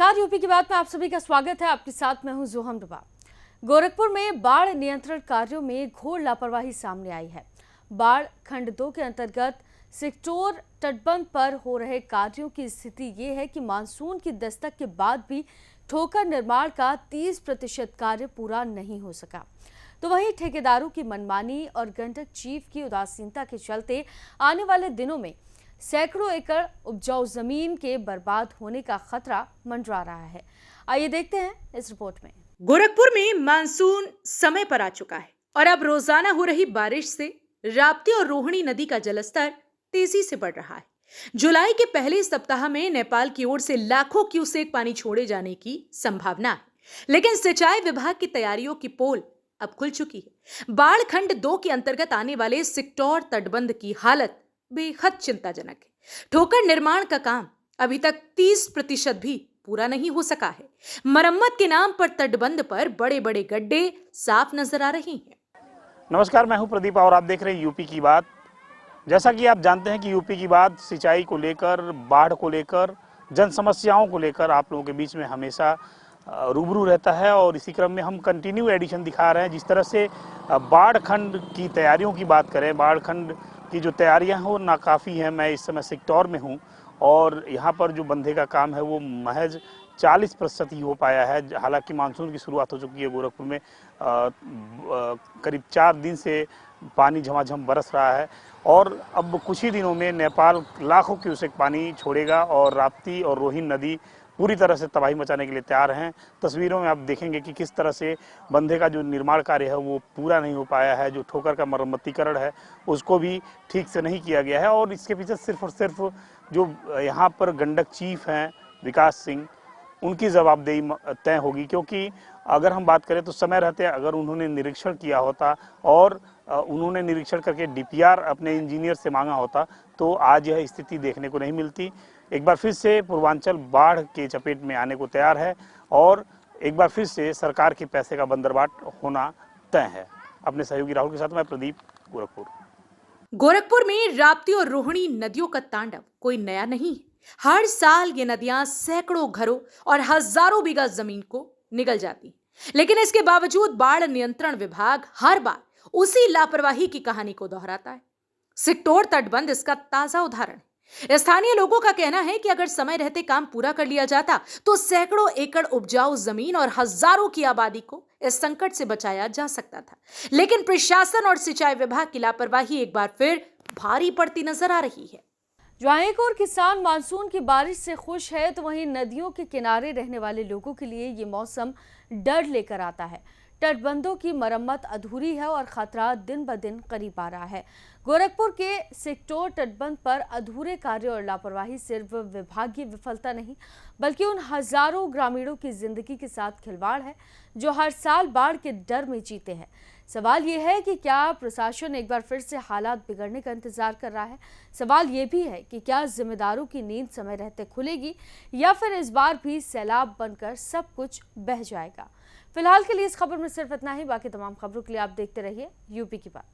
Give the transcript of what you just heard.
नमस्कार, यूपी की बात में आप सभी का स्वागत है। आपके साथ मैं हूं जोहम डुबा। गोरखपुर में बाढ़ नियंत्रण कार्यों में घोर लापरवाही सामने आई है। बाढ़ खंड 2 के अंतर्गत सिक्टोर तटबंध पर हो रहे कार्यों की स्थिति ये है कि मानसून की दस्तक के बाद भी ठोकर निर्माण का 30% कार्य पूरा नहीं हो सका। तो वहीं ठेकेदारों की मनमानी और गंडक चीफ की उदासीनता के चलते आने वाले दिनों में सैकड़ों एकड़ उपजाऊ जमीन के बर्बाद होने का खतरा मंडरा रहा है। आइए देखते हैं इस रिपोर्ट में। गोरखपुर में मानसून समय पर आ चुका है और अब रोजाना हो रही बारिश से राप्ती और रोहिणी नदी का जलस्तर तेजी से बढ़ रहा है। जुलाई के पहले सप्ताह में नेपाल की ओर से लाखों क्यूसेक पानी छोड़े जाने की संभावना है, लेकिन सिंचाई विभाग की तैयारियों की पोल अब खुल चुकी है। बाढ़ खंड 2 के अंतर्गत आने वाले सिक्टोर तटबंध की हालत बेहद चिंताजनक है। ठोकर निर्माण का काम अभी तक 30% भी पूरा नहीं हो सका है। मरम्मत के नाम पर तटबंध पर बड़े बड़े गड्ढे साफ नजर आ रहे हैं। नमस्कार, मैं हूं प्रदीप और आप देख रहे हैं यूपी की बात। जैसा कि आप जानते हैं कि यूपी की बात सिंचाई को लेकर, बाढ़ को लेकर, जन समस्याओं को लेकर आप लोगों के बीच में हमेशा रूबरू रहता है और इसी क्रम में हम कंटिन्यू एडिशन दिखा रहे हैं। जिस तरह से बाढ़ खंड की तैयारियों की बात करें, बाढ़ खंड की जो तैयारियां हैं वो नाकाफ़ी हैं। मैं इस समय सिक्टोर में हूं और यहाँ पर जो बंधे का काम है वो महज 40% ही हो पाया है। हालांकि मानसून की शुरुआत हो चुकी है। गोरखपुर में करीब 4 दिन से पानी झमाझम बरस रहा है और अब कुछ ही दिनों में नेपाल लाखों क्यूसेक पानी छोड़ेगा और राप्ती और रोहिणी नदी पूरी तरह से तबाही मचाने के लिए तैयार हैं। तस्वीरों में आप देखेंगे कि किस तरह से बंधे का जो निर्माण कार्य है वो पूरा नहीं हो पाया है। जो ठोकर का मरम्मतीकरण है उसको भी ठीक से नहीं किया गया है और इसके पीछे सिर्फ और सिर्फ जो यहाँ पर गंडक चीफ हैं विकास सिंह, उनकी जवाबदेही तय होगी। क्योंकि अगर हम बात करें तो समय रहते अगर उन्होंने निरीक्षण किया होता और उन्होंने निरीक्षण करके डीपीआर अपने इंजीनियर से मांगा होता तो आज यह स्थिति देखने को नहीं मिलती। एक बार फिर से पूर्वांचल बाढ़ के चपेट में आने को तैयार है और एक बार फिर से सरकार के पैसे का बंदरबाट होना तय है। अपने सहयोगी राहुल के साथ मैं प्रदीप, गोरखपुर। गोरखपुर में राप्ती और रोहिणी नदियों का तांडव कोई नया नहीं है। हर साल ये नदियां सैकड़ों घरों और हजारों बीघा जमीन को निगल जाती हैं। लेकिन इसके बावजूद बाढ़ नियंत्रण विभाग हर बार उसी लापरवाही की कहानी को दोहराता है। सिक्टोर तटबंध इसका ताजा उदाहरण है। स्थानीय लोगों का कहना है कि अगर समय रहते काम पूरा कर लिया जाता तो सैकड़ों एकड़ उपजाऊ जमीन और हजारों की आबादी को इस संकट से बचाया जा सकता था। लेकिन प्रशासन और सिंचाई विभाग की लापरवाही एक बार फिर भारी पड़ती नजर आ रही है। जहां एक और किसान मानसून की बारिश से खुश है तो वहीं नदियों के किनारे रहने वाले लोगों के लिए ये मौसम डर लेकर आता है। तटबंधों की मरम्मत अधूरी है और खतरा दिन ब दिन करीब आ रहा है। गोरखपुर के सिक्टोर तटबंध पर अधूरे कार्य और लापरवाही सिर्फ विभागीय विफलता नहीं बल्कि उन हजारों ग्रामीणों की जिंदगी के साथ खिलवाड़ है जो हर साल बाढ़ के डर में जीते हैं। सवाल ये है कि क्या प्रशासन एक बार फिर से हालात बिगड़ने का इंतजार कर रहा है। सवाल ये भी है कि क्या जिम्मेदारों की नींद समय रहते खुलेगी या फिर इस बार भी सैलाब बनकर सब कुछ बह जाएगा। फिलहाल के लिए इस खबर में सिर्फ इतना ही। बाकी तमाम खबरों के लिए आप देखते रहिए यूपी की बात।